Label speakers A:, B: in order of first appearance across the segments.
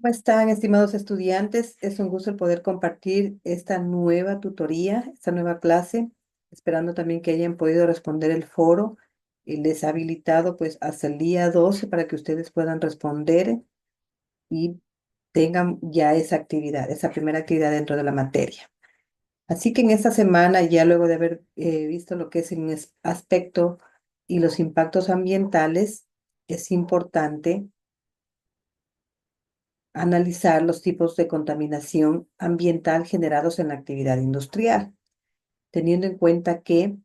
A: ¿Cómo están, estimados estudiantes? Es un gusto el poder compartir esta nueva tutoría, esta nueva clase, esperando también que hayan podido responder el foro y les ha habilitado pues hasta el día 12 para que ustedes puedan responder y tengan ya esa actividad, esa primera actividad dentro de la materia. Así que en esta semana, ya luego de haber visto lo que es el aspecto y los impactos ambientales, es importante analizar los tipos de contaminación ambiental generados en la actividad industrial, teniendo en cuenta que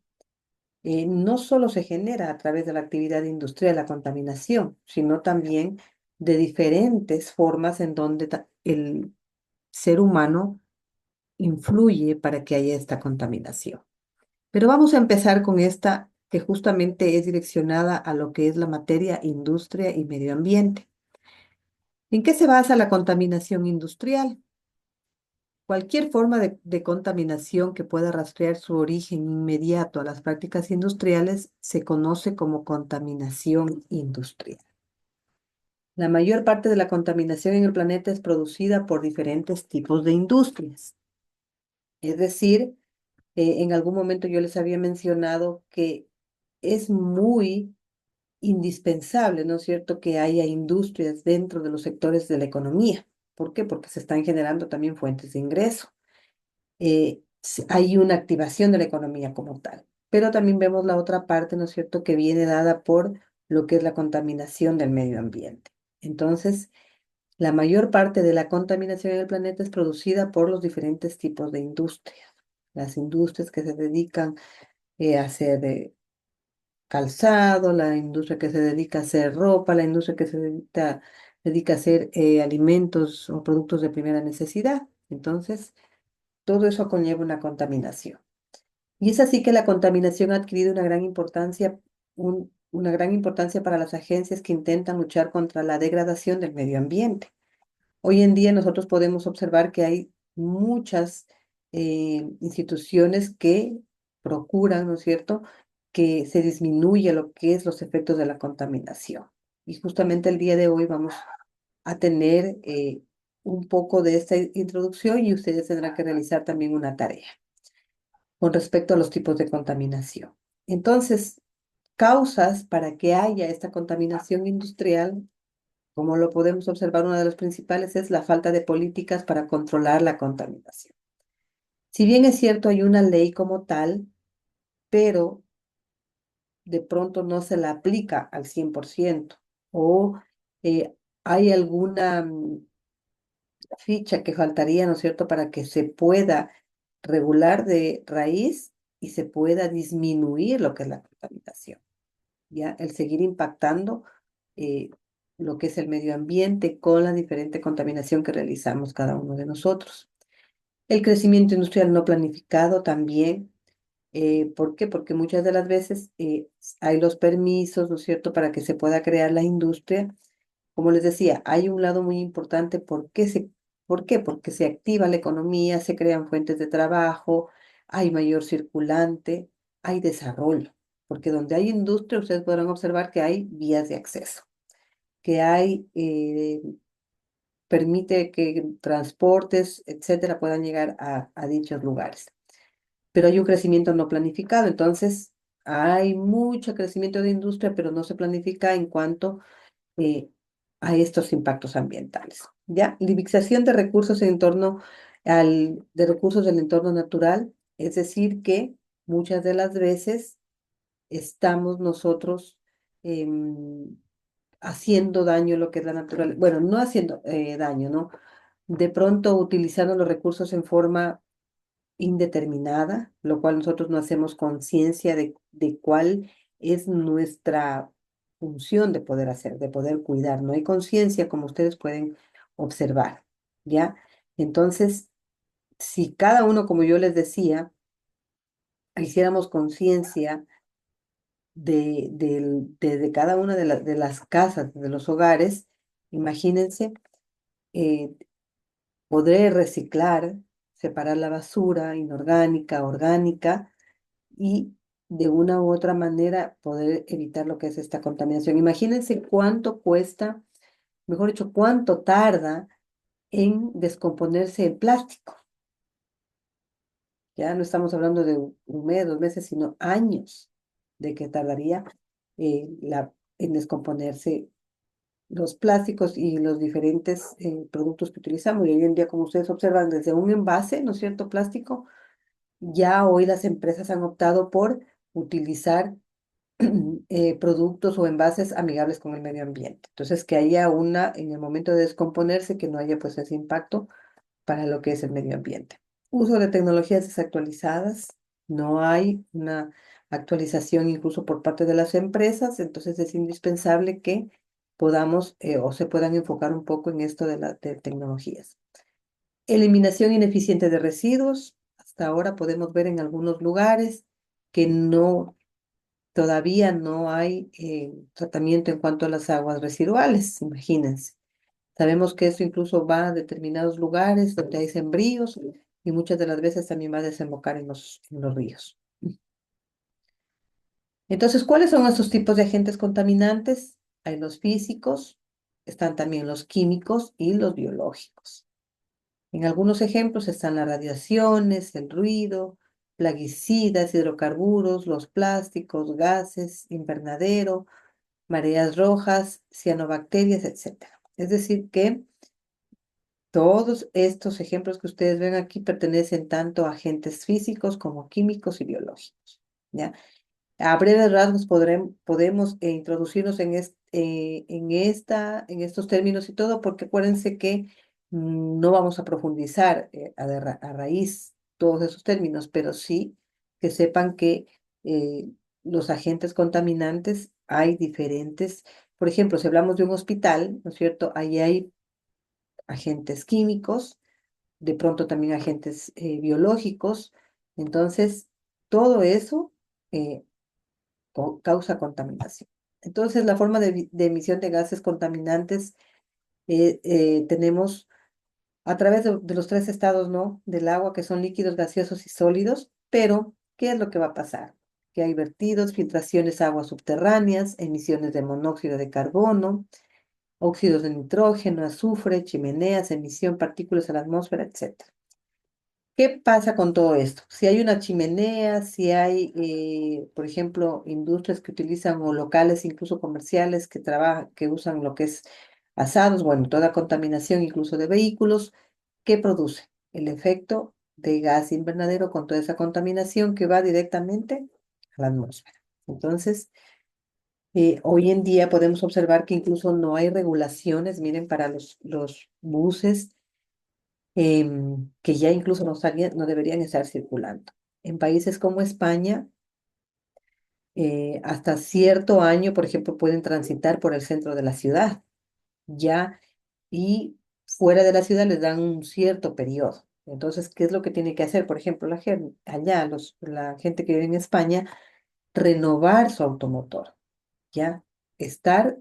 A: no solo se genera a través de la actividad industrial la contaminación, sino también de diferentes formas en donde el ser humano influye para que haya esta contaminación. Pero vamos a empezar con esta que justamente es direccionada a lo que es la materia industria y medio ambiente. ¿En qué se basa la contaminación industrial? Cualquier forma de contaminación que pueda rastrear su origen inmediato a las prácticas industriales se conoce como contaminación industrial. La mayor parte de la contaminación en el planeta es producida por diferentes tipos de industrias. Es decir, en algún momento yo les había mencionado que es muy indispensable, ¿no es cierto?, que haya industrias dentro de los sectores de la economía. ¿Por qué? Porque se están generando también fuentes de ingreso. Hay una activación de la economía como tal. Pero también vemos la otra parte, ¿no es cierto?, que viene dada por lo que es la contaminación del medio ambiente. Entonces, la mayor parte de la contaminación en el planeta es producida por los diferentes tipos de industrias. Las industrias que se dedican a hacer calzado, la industria que se dedica a hacer ropa, la industria que se dedica a hacer alimentos o productos de primera necesidad. Entonces, todo eso conlleva una contaminación. Y es así que la contaminación ha adquirido una gran importancia, una gran importancia para las agencias que intentan luchar contra la degradación del medio ambiente. Hoy en día nosotros podemos observar que hay muchas instituciones que procuran, ¿no es cierto?, que se disminuya lo que es los efectos de la contaminación. Y justamente el día de hoy vamos a tener un poco de esta introducción y ustedes tendrán que realizar también una tarea con respecto a los tipos de contaminación. Entonces, causas para que haya esta contaminación industrial, como lo podemos observar, una de las principales es la falta de políticas para controlar la contaminación. Si bien es cierto, hay una ley como tal, pero de pronto no se la aplica al 100% o hay alguna ficha que faltaría, ¿no es cierto?, para que se pueda regular de raíz y se pueda disminuir lo que es la contaminación, ¿ya? El seguir impactando eh, lo que es el medio ambiente con la diferente contaminación que realizamos cada uno de nosotros. El crecimiento industrial no planificado también. ¿Por qué? Porque muchas de las veces hay los permisos, ¿no es cierto?, para que se pueda crear la industria. Como les decía, hay un lado muy importante. ¿Por qué? Porque se activa la economía, se crean fuentes de trabajo, hay mayor circulante, hay desarrollo. Porque donde hay industria, ustedes podrán observar que hay vías de acceso, que hay, permite que transportes, etcétera, puedan llegar a dichos lugares. Pero hay un crecimiento no planificado, entonces hay mucho crecimiento de industria, pero no se planifica en cuanto eh, a estos impactos ambientales. ¿Ya? Limitación de recursos en torno de recursos del entorno natural, es decir, que muchas de las veces estamos nosotros em, haciendo daño a lo que es la naturaleza, bueno, no haciendo daño, ¿no? De pronto utilizando los recursos en forma indeterminada, lo cual nosotros no hacemos conciencia de cuál es nuestra función de poder hacer, de poder cuidar. No hay conciencia, como ustedes pueden observar, ¿ya? Entonces, si cada uno, como yo les decía, hiciéramos conciencia de cada una de las casas, de los hogares, imagínense, eh, poder reciclar, separar la basura inorgánica, orgánica, y de una u otra manera poder evitar lo que es esta contaminación. Imagínense cuánto cuesta, mejor dicho, cuánto tarda en descomponerse el plástico. Ya no estamos hablando de un mes, 2 meses, sino años de que tardaría en descomponerse los plásticos y los diferentes productos que utilizamos. Y hoy en día, como ustedes observan, desde un envase, ¿no es cierto?, plástico, ya hoy las empresas han optado por utilizar productos o envases amigables con el medio ambiente. Entonces, que haya en el momento de descomponerse, que no haya pues ese impacto para lo que es el medio ambiente. Uso de tecnologías desactualizadas, no hay una actualización incluso por parte de las empresas, entonces es indispensable que podamos o se puedan enfocar un poco en esto de tecnologías. Eliminación ineficiente de residuos. Hasta ahora podemos ver en algunos lugares que todavía no hay tratamiento en cuanto a las aguas residuales, imagínense. Sabemos que esto incluso va a determinados lugares donde hay sembríos y muchas de las veces también va a desembocar en los ríos. Entonces, ¿cuáles son estos tipos de agentes contaminantes? Hay los físicos, están también los químicos y los biológicos. En algunos ejemplos están las radiaciones, el ruido, plaguicidas, hidrocarburos, los plásticos, gases, invernadero, mareas rojas, cianobacterias, etcétera. Es decir, que todos estos ejemplos que ustedes ven aquí pertenecen tanto a agentes físicos como químicos y biológicos, ¿ya? A breves rasgos podemos introducirnos en estos términos y todo, porque acuérdense que no vamos a profundizar a raíz todos esos términos, pero sí que sepan que eh, los agentes contaminantes hay diferentes. Por ejemplo, si hablamos de un hospital, ¿no es cierto? Ahí hay agentes químicos, de pronto también agentes biológicos. Entonces, todo eso eh, causa contaminación. Entonces, la forma de emisión de gases contaminantes tenemos a través de los tres estados, ¿no? Del agua, que son líquidos, gaseosos y sólidos, pero ¿qué es lo que va a pasar? Que hay vertidos, filtraciones a aguas subterráneas, emisiones de monóxido de carbono, óxidos de nitrógeno, azufre, chimeneas, emisión, partículas a la atmósfera, etcétera. ¿Qué pasa con todo esto? Si hay una chimenea, si hay, por ejemplo, industrias que utilizan o locales, incluso comerciales, que usan lo que es asados, bueno, toda contaminación, incluso de vehículos, ¿qué produce? El efecto de gas invernadero con toda esa contaminación que va directamente a la atmósfera. Entonces, hoy en día podemos observar que incluso no hay regulaciones, miren, para los buses que ya incluso no deberían estar circulando. En países como España, hasta cierto año, por ejemplo, pueden transitar por el centro de la ciudad, ya, y fuera de la ciudad les dan un cierto periodo. Entonces, ¿qué es lo que tiene que hacer? Por ejemplo, la gente que vive en España, renovar su automotor, ya, estar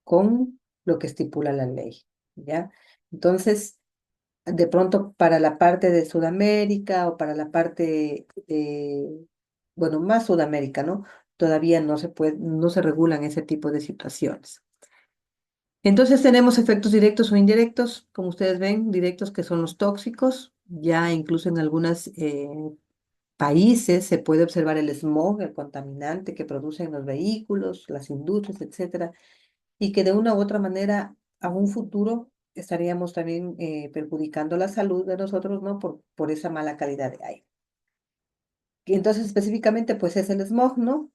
A: con lo que estipula la ley, ya. Entonces, de pronto para la parte de Sudamérica o para la parte bueno, más Sudamérica, ¿no? Todavía no se regulan ese tipo de situaciones. Entonces tenemos efectos directos o indirectos, como ustedes ven, directos que son los tóxicos, ya incluso en algunos países se puede observar el smog, el contaminante que producen los vehículos, las industrias, etcétera, y que de una u otra manera a un futuro estaríamos también perjudicando la salud de nosotros, ¿no? Por esa mala calidad de aire. Y entonces específicamente pues es el smog, ¿no?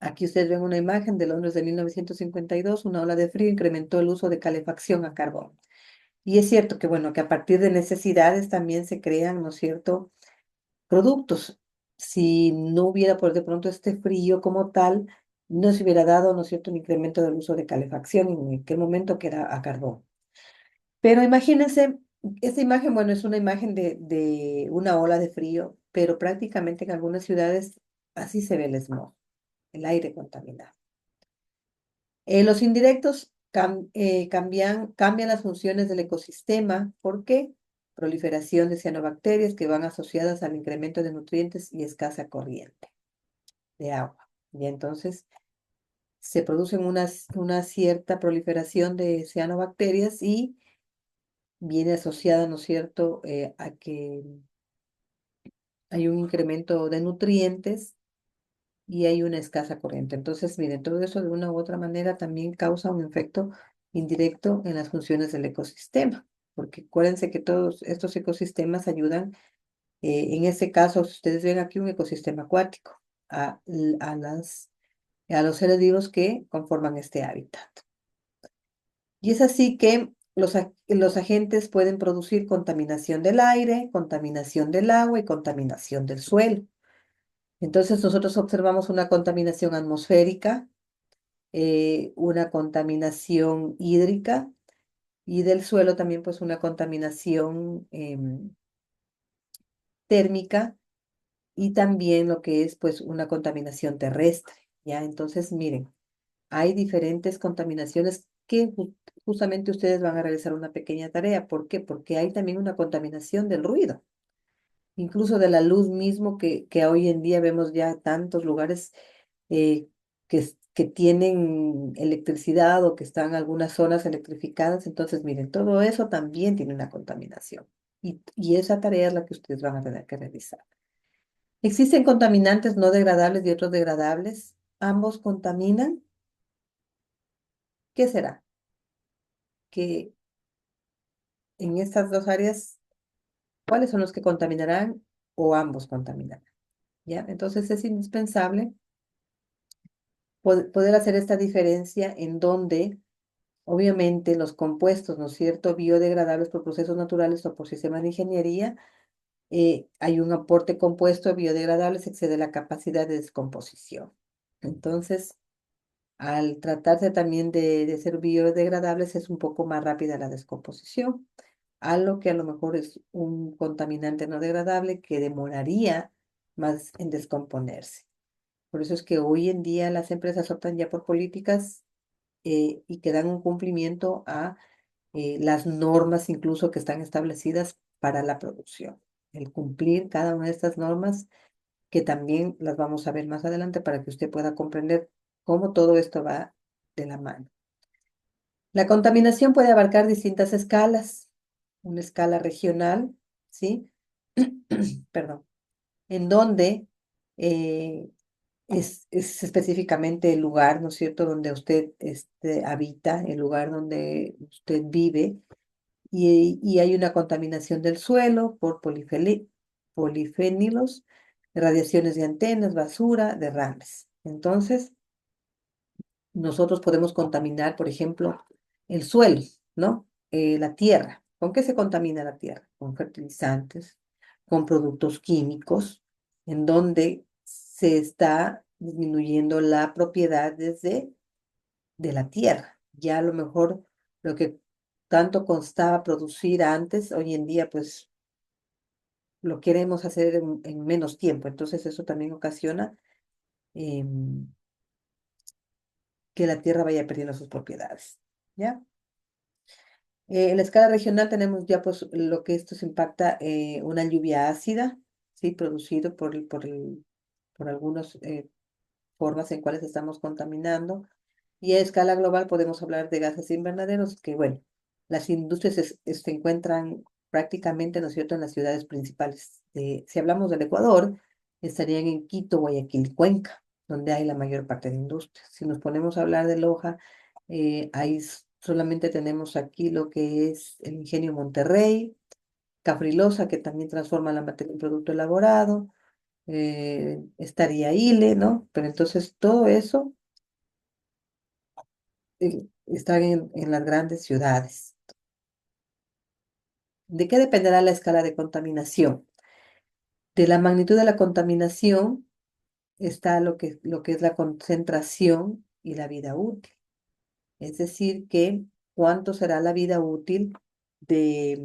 A: Aquí ustedes ven una imagen de Londres de 1952, una ola de frío incrementó el uso de calefacción a carbón. Y es cierto que, bueno, que a partir de necesidades también se crean, ¿no es cierto?, productos. Si no hubiera, por de pronto, este frío como tal, no se hubiera dado, ¿no es cierto?, un incremento del uso de calefacción en aquel momento que era a carbón. Pero imagínense, esta imagen, bueno, es una imagen de una ola de frío, pero prácticamente en algunas ciudades así se ve el smog, el aire contaminado. Los indirectos cambian las funciones del ecosistema. ¿Por qué? Proliferación de cianobacterias que van asociadas al incremento de nutrientes y escasa corriente de agua. Y entonces se producen una cierta proliferación de cianobacterias y viene asociada, ¿no es cierto?, a que hay un incremento de nutrientes y hay una escasa corriente. Entonces, miren, todo eso de una u otra manera también causa un efecto indirecto en las funciones del ecosistema, porque acuérdense que todos estos ecosistemas ayudan, en este caso, si ustedes ven aquí un ecosistema acuático, a los seres vivos que conforman este hábitat. Y es así que los agentes pueden producir contaminación del aire, contaminación del agua y contaminación del suelo. Entonces nosotros observamos una contaminación atmosférica, una contaminación hídrica y del suelo también pues una contaminación térmica y también lo que es pues una contaminación terrestre, ¿ya? Entonces miren, hay diferentes contaminaciones que justamente ustedes van a realizar una pequeña tarea. ¿Por qué? Porque hay también una contaminación del ruido, incluso de la luz mismo que hoy en día vemos ya tantos lugares que tienen electricidad o que están algunas zonas electrificadas. Entonces, miren, todo eso también tiene una contaminación. Y esa tarea es la que ustedes van a tener que realizar. Existen contaminantes no degradables y otros degradables. Ambos contaminan. ¿Qué será? Que en estas dos áreas, ¿cuáles son los que contaminarán o ambos contaminarán? ¿Ya? Entonces es indispensable poder hacer esta diferencia en donde, obviamente, los compuestos, ¿no es cierto?, biodegradables por procesos naturales o por sistemas de ingeniería, hay un aporte compuesto biodegradable, se excede la capacidad de descomposición. Entonces, al tratarse también de ser biodegradables, es un poco más rápida la descomposición, a lo que a lo mejor es un contaminante no degradable que demoraría más en descomponerse. Por eso es que hoy en día las empresas optan ya por políticas y que dan un cumplimiento a las normas incluso que están establecidas para la producción. El cumplir cada una de estas normas, que también las vamos a ver más adelante para que usted pueda comprender cómo todo esto va de la mano. La contaminación puede abarcar distintas escalas. Una escala regional, ¿sí? Perdón, en donde eh, es específicamente el lugar, ¿no es cierto?, donde usted habita, el lugar donde usted vive, y hay una contaminación del suelo por polifenilos, radiaciones de antenas, basura, derrames. Entonces, nosotros podemos contaminar, por ejemplo, el suelo, ¿no? La tierra. ¿Con qué se contamina la tierra? Con fertilizantes, con productos químicos, en donde se está disminuyendo la propiedad de la tierra. Ya a lo mejor lo que tanto constaba producir antes, hoy en día pues lo queremos hacer en menos tiempo. Entonces eso también ocasiona em, que la tierra vaya perdiendo sus propiedades, ¿ya? En la escala regional tenemos ya pues lo que esto se impacta, una lluvia ácida, ¿sí? Producido por algunas formas en cuales estamos contaminando. Y a escala global podemos hablar de gases invernaderos, que bueno, las industrias se encuentran prácticamente, ¿no es cierto?, en las ciudades principales. Si hablamos del Ecuador, estarían en Quito, Guayaquil y Cuenca, donde hay la mayor parte de industrias. Si nos ponemos a hablar de Loja, solamente tenemos aquí lo que es el Ingenio Monterrey, Caprilosa, que también transforma la materia en producto elaborado, estaría ILE, ¿no? Pero entonces todo eso está en las grandes ciudades. ¿De qué dependerá la escala de contaminación? De la magnitud de la contaminación está lo que es la concentración y la vida útil. Es decir, que cuánto será la vida útil de,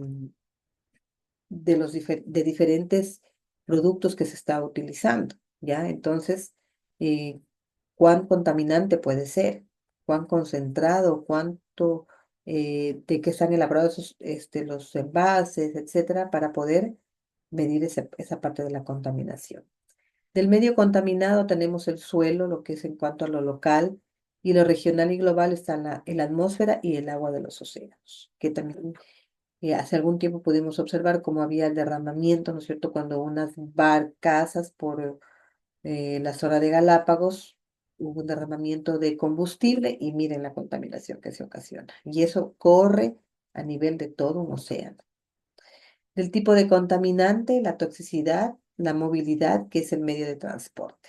A: de diferentes productos que se está utilizando, ¿ya? Entonces, ¿cuán contaminante puede ser? ¿Cuán concentrado? ¿Cuánto, de qué están elaborados los envases, etcétera, para poder medir esa parte de la contaminación? Del medio contaminado tenemos el suelo, lo que es en cuanto a lo local, y lo regional y global están la atmósfera y el agua de los océanos, que también Hace algún tiempo pudimos observar cómo había el derramamiento, ¿no es cierto?, cuando unas barcazas por la zona de Galápagos hubo un derramamiento de combustible y miren la contaminación que se ocasiona. Y eso corre a nivel de todo un océano. Del tipo de contaminante, la toxicidad, la movilidad, que es el medio de transporte.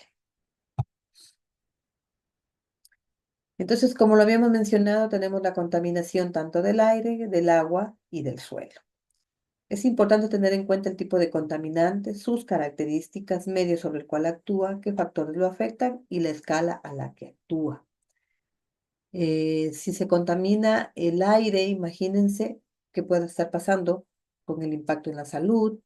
A: Entonces, como lo habíamos mencionado, tenemos la contaminación tanto del aire, del agua y del suelo. Es importante tener en cuenta el tipo de contaminante, sus características, medio sobre el cual actúa, qué factores lo afectan y la escala a la que actúa. Si se contamina el aire, imagínense qué puede estar pasando con el impacto en la salud,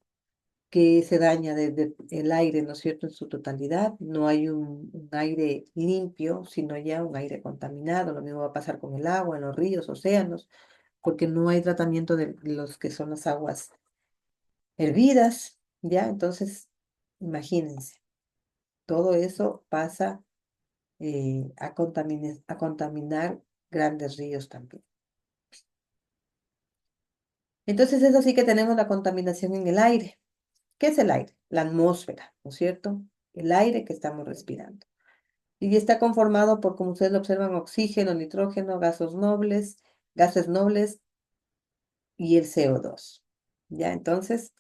A: que se daña desde el aire, ¿no es cierto?, en su totalidad. No hay un aire limpio, sino ya un aire contaminado. Lo mismo va a pasar con el agua, en los ríos, océanos, porque no hay tratamiento de los que son las aguas hervidas, ¿ya? Entonces, imagínense, todo eso pasa a contaminar grandes ríos también. Entonces, es así que tenemos la contaminación en el aire. ¿Qué es el aire? La atmósfera, ¿no es cierto? El aire que estamos respirando. Y está conformado por, como ustedes lo observan, oxígeno, nitrógeno, gases nobles y el CO2. ¿Ya? Entonces,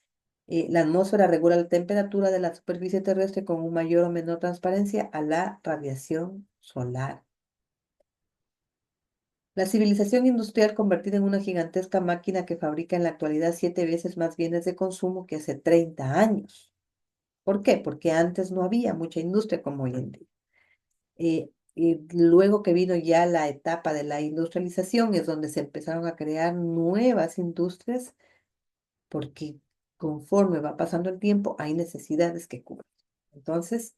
A: la atmósfera regula la temperatura de la superficie terrestre con un mayor o menor transparencia a la radiación solar. La civilización industrial convertida en una gigantesca máquina que fabrica en la actualidad 7 veces más bienes de consumo que hace 30 años. ¿Por qué? Porque antes no había mucha industria como hoy en día. Y luego que vino ya la etapa de la industrialización es donde se empezaron a crear nuevas industrias porque conforme va pasando el tiempo hay necesidades que cubrir. Entonces,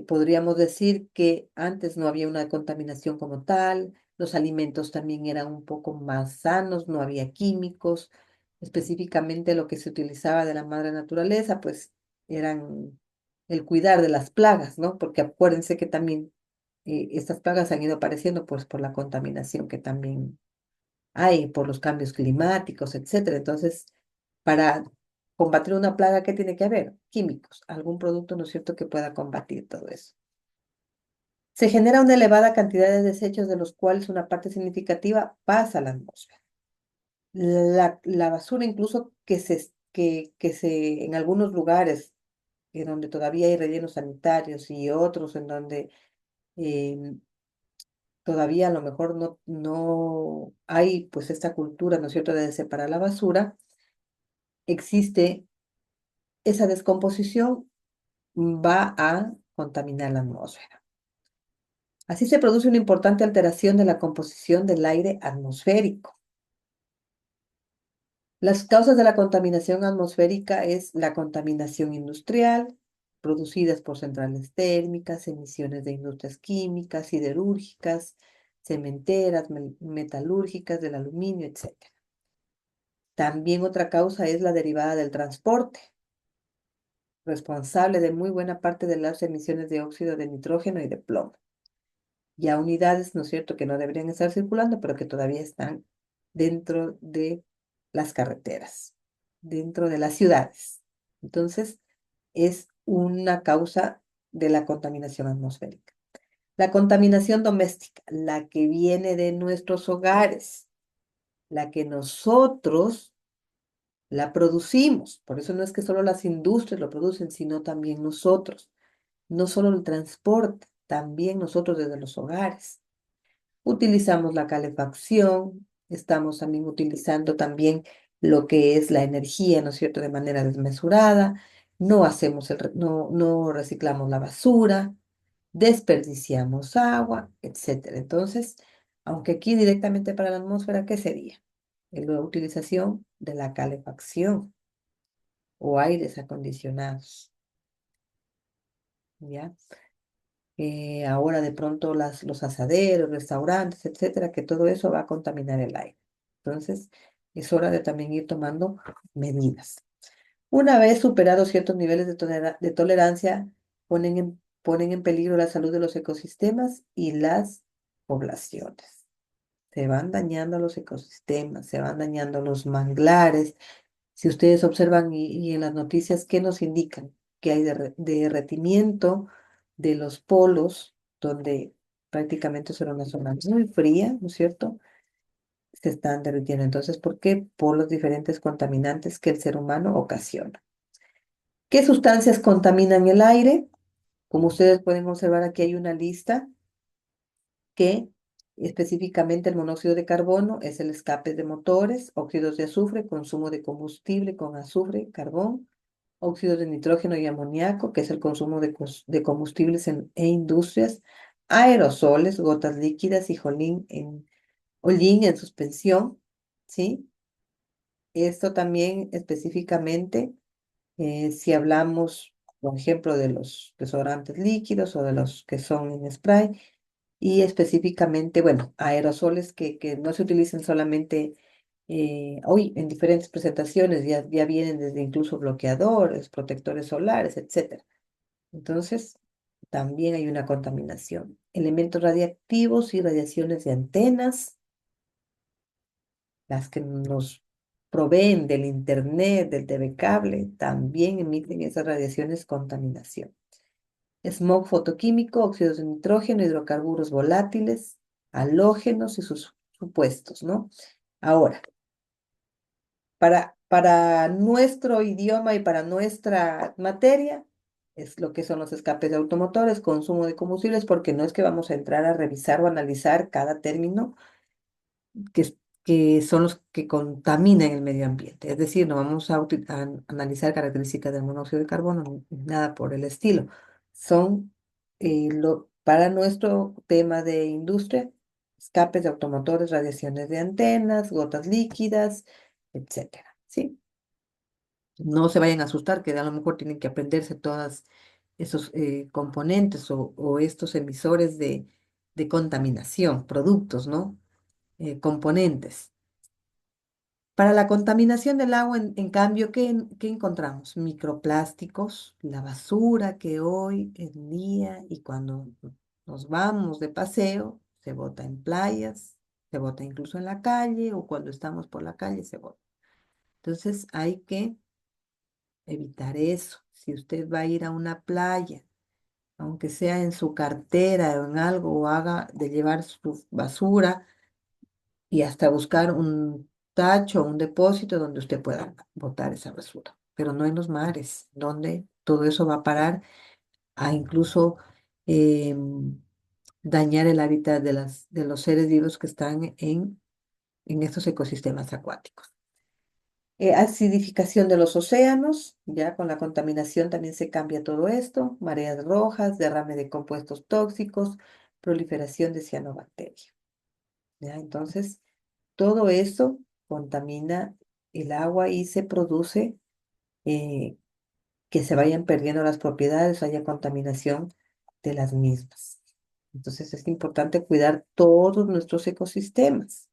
A: podríamos decir que antes no había una contaminación como tal, los alimentos también eran un poco más sanos, no había químicos, específicamente lo que se utilizaba de la madre naturaleza, pues eran el cuidar de las plagas, ¿no? Porque acuérdense que también estas plagas han ido apareciendo pues por la contaminación que también hay, por los cambios climáticos, etcétera. Entonces, para combatir una plaga, ¿qué tiene que haber? Químicos, algún producto, ¿no es cierto?, que pueda combatir todo eso. Se genera una elevada cantidad de desechos, de los cuales una parte significativa pasa a la atmósfera. La basura, incluso que en algunos lugares en donde todavía hay rellenos sanitarios y otros en donde em, todavía a lo mejor no hay pues esta cultura, ¿no es cierto?, de separar la basura, existe esa descomposición, va a contaminar la atmósfera. Así se produce una importante alteración de la composición del aire atmosférico. Las causas de la contaminación atmosférica es la contaminación industrial, producidas por centrales térmicas, emisiones de industrias químicas, siderúrgicas, cementeras, metalúrgicas, del aluminio, etc. También otra causa es la derivada del transporte, responsable de muy buena parte de las emisiones de óxido de nitrógeno y de plomo. Ya unidades, ¿no es cierto?, que no deberían estar circulando, pero que todavía están dentro de las carreteras, dentro de las ciudades. Entonces, es una causa de la contaminación atmosférica. La contaminación doméstica, la que viene de nuestros hogares, la que nosotros la producimos. Por eso no es que solo las industrias lo producen, sino también nosotros. No solo el transporte, también nosotros desde los hogares. Utilizamos la calefacción, estamos también utilizando también lo que es la energía, ¿no es cierto?, de manera desmesurada, no hacemos no reciclamos la basura, desperdiciamos agua, etcétera. Entonces, aunque aquí directamente para la atmósfera, ¿qué sería? La utilización de la calefacción o aires acondicionados, ¿ya? Ahora de pronto los asaderos, restaurantes, etcétera, que todo eso va a contaminar el aire. Entonces, es hora de también ir tomando medidas. Una vez superados ciertos niveles de tolerancia, ponen en peligro la salud de los ecosistemas y las poblaciones. se van dañando los ecosistemas, se van dañando los manglares. Si ustedes observan y en las noticias, ¿qué nos indican? Que hay derretimiento de los polos, donde prácticamente es una zona muy fría, ¿no es cierto? Se están derritiendo. Entonces, ¿por qué? Por los diferentes contaminantes que el ser humano ocasiona. ¿Qué sustancias contaminan el aire? Como ustedes pueden observar, aquí hay una lista que específicamente el monóxido de carbono es el escape de motores, óxidos de azufre, consumo de combustible con azufre, carbón, óxidos de nitrógeno y amoníaco, que es el consumo de combustibles e industrias, aerosoles, gotas líquidas y hollín en suspensión, ¿sí? Esto también específicamente, si hablamos, por ejemplo, de los desodorantes líquidos o de los que son en spray, y específicamente, bueno, aerosoles que no se utilizan solamente hoy en diferentes presentaciones, ya vienen desde incluso bloqueadores, protectores solares, etcétera. Entonces, también hay una contaminación. Elementos radiactivos y radiaciones de antenas, las que nos proveen del internet, del TV cable, también emiten esas radiaciones contaminación. Smog fotoquímico, óxidos de nitrógeno, hidrocarburos volátiles, halógenos y sus supuestos, ¿no? Ahora, para nuestro idioma y para nuestra materia, es lo que son los escapes de automotores, consumo de combustibles, porque no es que vamos a entrar a revisar o analizar cada término que son los que contaminan el medio ambiente. Es decir, no vamos a analizar características del monóxido de carbono, ni nada por el estilo. Son, para nuestro tema de industria, escapes de automotores, radiaciones de antenas, gotas líquidas, etcétera, ¿sí? No se vayan a asustar, que a lo mejor tienen que aprenderse todos esos componentes o estos emisores de contaminación, productos, ¿no? Componentes. Para la contaminación del agua, en cambio, ¿qué encontramos? Microplásticos, la basura que hoy en día y cuando nos vamos de paseo, se bota en playas, se bota incluso en la calle o cuando estamos por la calle se bota. Entonces hay que evitar eso. Si usted va a ir a una playa, aunque sea en su cartera o en algo, o haga de llevar su basura, y hasta buscar un tacho, un depósito donde usted pueda botar esa basura, pero no en los mares, donde todo eso va a parar a incluso dañar el hábitat de los seres vivos que están en estos ecosistemas acuáticos. Acidificación de los océanos, ya con la contaminación también se cambia todo esto, mareas rojas, derrame de compuestos tóxicos, proliferación de cianobacterias. ¿Ya? Entonces, todo eso contamina el agua y se produce eh, que se vayan perdiendo las propiedades, haya contaminación de las mismas. Entonces, es importante cuidar todos nuestros ecosistemas.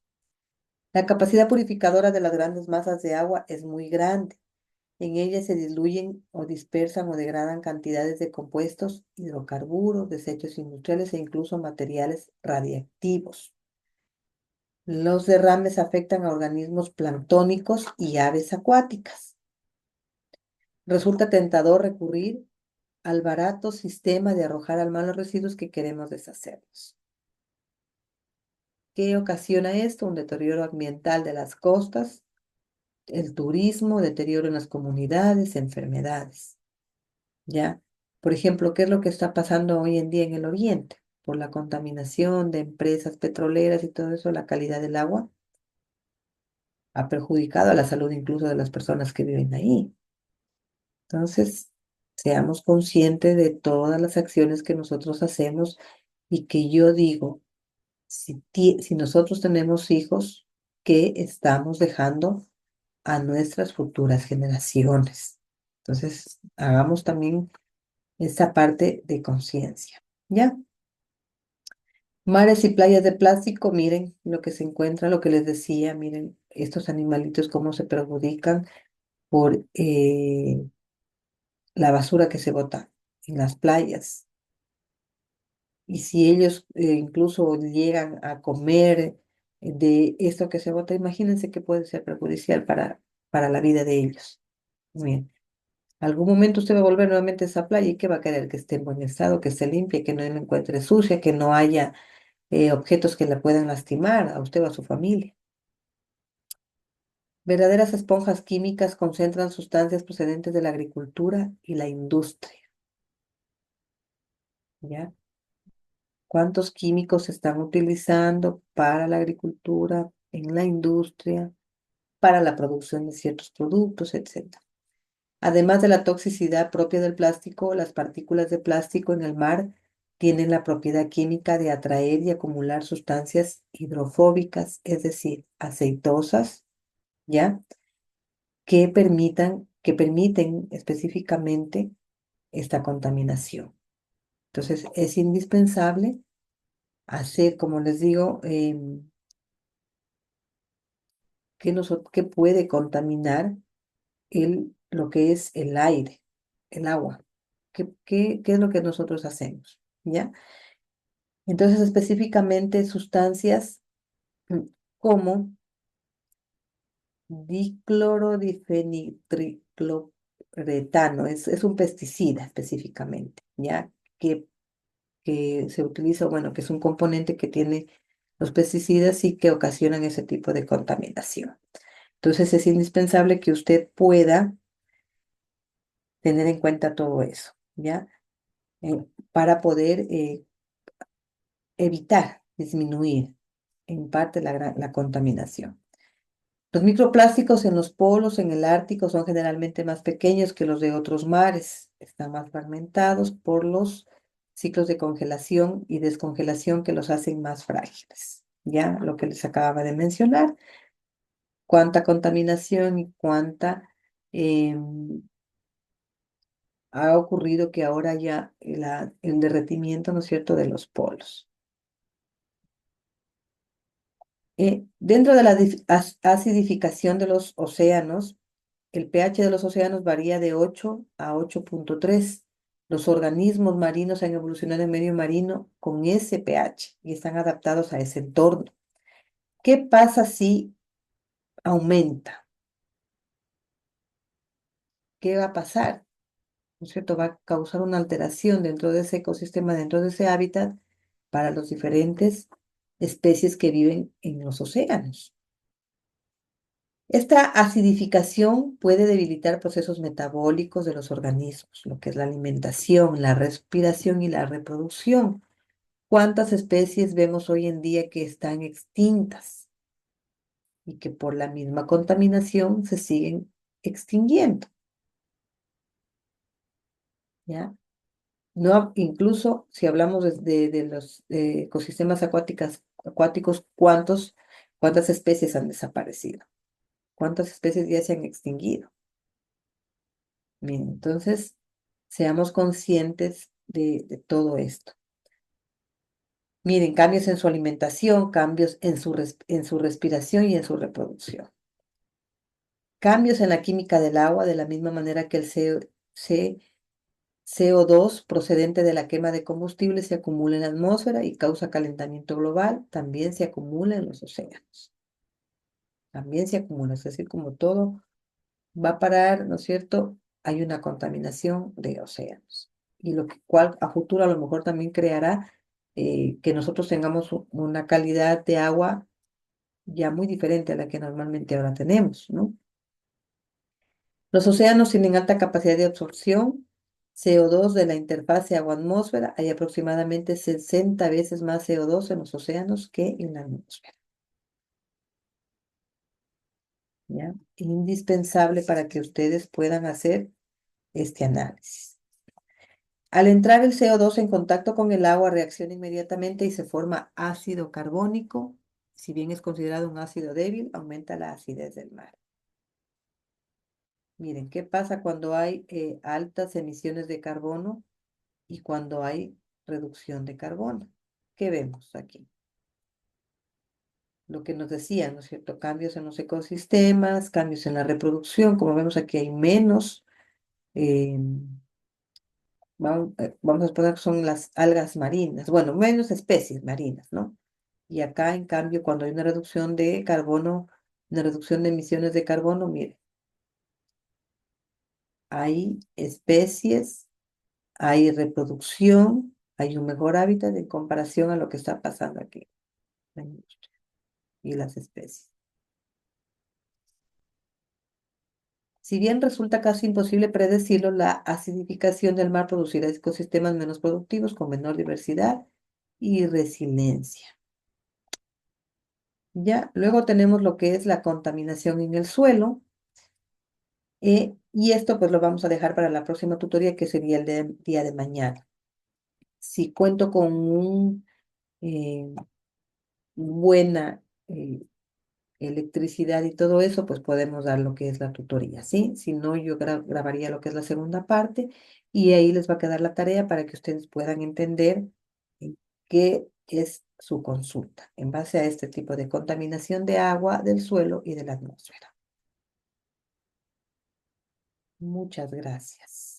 A: La capacidad purificadora de las grandes masas de agua es muy grande. En ellas se diluyen o dispersan o degradan cantidades de compuestos, hidrocarburos, desechos industriales e incluso materiales radiactivos. Los derrames afectan a organismos planctónicos y aves acuáticas. Resulta tentador recurrir al barato sistema de arrojar al mar los residuos que queremos deshacernos. ¿Qué ocasiona esto? Un deterioro ambiental de las costas, el turismo, deterioro en las comunidades, enfermedades. ¿Ya? Por ejemplo, ¿qué es lo que está pasando hoy en día en el oriente? Por la contaminación de empresas petroleras y todo eso, la calidad del agua ha perjudicado a la salud incluso de las personas que viven ahí. Entonces, seamos conscientes de todas las acciones que nosotros hacemos y que yo digo, si nosotros tenemos hijos, ¿qué estamos dejando a nuestras futuras generaciones? Entonces, hagamos también esa parte de conciencia, ¿ya? Mares y playas de plástico, miren lo que se encuentra, lo que les decía, miren estos animalitos cómo se perjudican por la basura que se bota en las playas. Y si ellos incluso llegan a comer de esto que se bota, imagínense que puede ser perjudicial para la vida de ellos. Bien. Algún momento usted va a volver nuevamente a esa playa y ¿qué va a querer? Que esté en buen estado, que esté limpia, que no la encuentre sucia, que no haya objetos que la puedan lastimar a usted o a su familia. Verdaderas esponjas químicas concentran sustancias procedentes de la agricultura y la industria, ¿ya? ¿Cuántos químicos se están utilizando para la agricultura, en la industria, para la producción de ciertos productos, etcétera? Además de la toxicidad propia del plástico, las partículas de plástico en el mar tienen la propiedad química de atraer y acumular sustancias hidrofóbicas, es decir, aceitosas, ¿ya? Que permiten específicamente esta contaminación. Entonces, es indispensable hacer, como les digo, que puede contaminar lo que es el aire, el agua. ¿Qué es lo que nosotros hacemos? ¿Ya? Entonces, específicamente sustancias mm, como diclorodifenitricloretano, es un pesticida específicamente, ¿ya? Que se utiliza, bueno, que es un componente que tiene los pesticidas y que ocasionan ese tipo de contaminación. Entonces, es indispensable que usted pueda tener en cuenta todo eso, ¿ya? Para poder evitar, disminuir en parte la contaminación. Los microplásticos en los polos, en el Ártico, son generalmente más pequeños que los de otros mares. Están más fragmentados por los ciclos de congelación y descongelación que los hacen más frágiles. Ya lo que les acababa de mencionar, cuánta contaminación y cuánta ha ocurrido que ahora ya el derretimiento, ¿no es cierto?, de los polos. Dentro de la acidificación de los océanos, el pH de los océanos varía de 8 a 8,3. Los organismos marinos han evolucionado en medio marino con ese pH y están adaptados a ese entorno. ¿Qué pasa si aumenta? ¿Qué va a pasar? ¿No es cierto? Va a causar una alteración dentro de ese ecosistema, dentro de ese hábitat para las diferentes especies que viven en los océanos. Esta acidificación puede debilitar procesos metabólicos de los organismos, lo que es la alimentación, la respiración y la reproducción. ¿Cuántas especies vemos hoy en día que están extintas y que por la misma contaminación se siguen extinguiendo? ¿Ya? No, incluso si hablamos de los ecosistemas acuáticos, ¿cuántas especies han desaparecido? ¿Cuántas especies ya se han extinguido? Bien, entonces, seamos conscientes de todo esto. Miren, cambios en su alimentación, cambios en su respiración y en su reproducción. Cambios en la química del agua, de la misma manera que el CO2 procedente de la quema de combustible se acumula en la atmósfera y causa calentamiento global, también se acumula en los océanos. También se acumula, es decir, como todo va a parar, ¿no es cierto? Hay una contaminación de océanos. Y cual a futuro a lo mejor también creará que nosotros tengamos una calidad de agua ya muy diferente a la que normalmente ahora tenemos, ¿no? Los océanos tienen alta capacidad de absorción. CO2 de la interfase agua-atmósfera, hay aproximadamente 60 veces más CO2 en los océanos que en la atmósfera, ¿ya? Indispensable para que ustedes puedan hacer este análisis. Al entrar el CO2 en contacto con el agua, reacciona inmediatamente y se forma ácido carbónico. Si bien es considerado un ácido débil, aumenta la acidez del mar. Miren, ¿qué pasa cuando hay altas emisiones de carbono y cuando hay reducción de carbono? ¿Qué vemos aquí? Lo que nos decían, ¿no es cierto? Cambios en los ecosistemas, cambios en la reproducción. Como vemos aquí hay menos, eh, vamos a suponer que son las algas marinas, bueno, menos especies marinas, ¿no? Y acá, en cambio, cuando hay una reducción de carbono, una reducción de emisiones de carbono, mire, hay especies, hay reproducción, hay un mejor hábitat en comparación a lo que está pasando aquí, la industria y las especies. Si bien resulta casi imposible predecirlo, la acidificación del mar producirá ecosistemas menos productivos con menor diversidad y resiliencia. Ya, luego tenemos lo que es la contaminación en el suelo, y esto pues lo vamos a dejar para la próxima tutoría, que sería día de mañana. Si cuento con eh, buena electricidad y todo eso, pues podemos dar lo que es la tutoría, ¿sí? Si no, yo grabaría lo que es la segunda parte y ahí les va a quedar la tarea para que ustedes puedan entender qué es su consulta en base a este tipo de contaminación de agua, del suelo y de la atmósfera. Muchas gracias.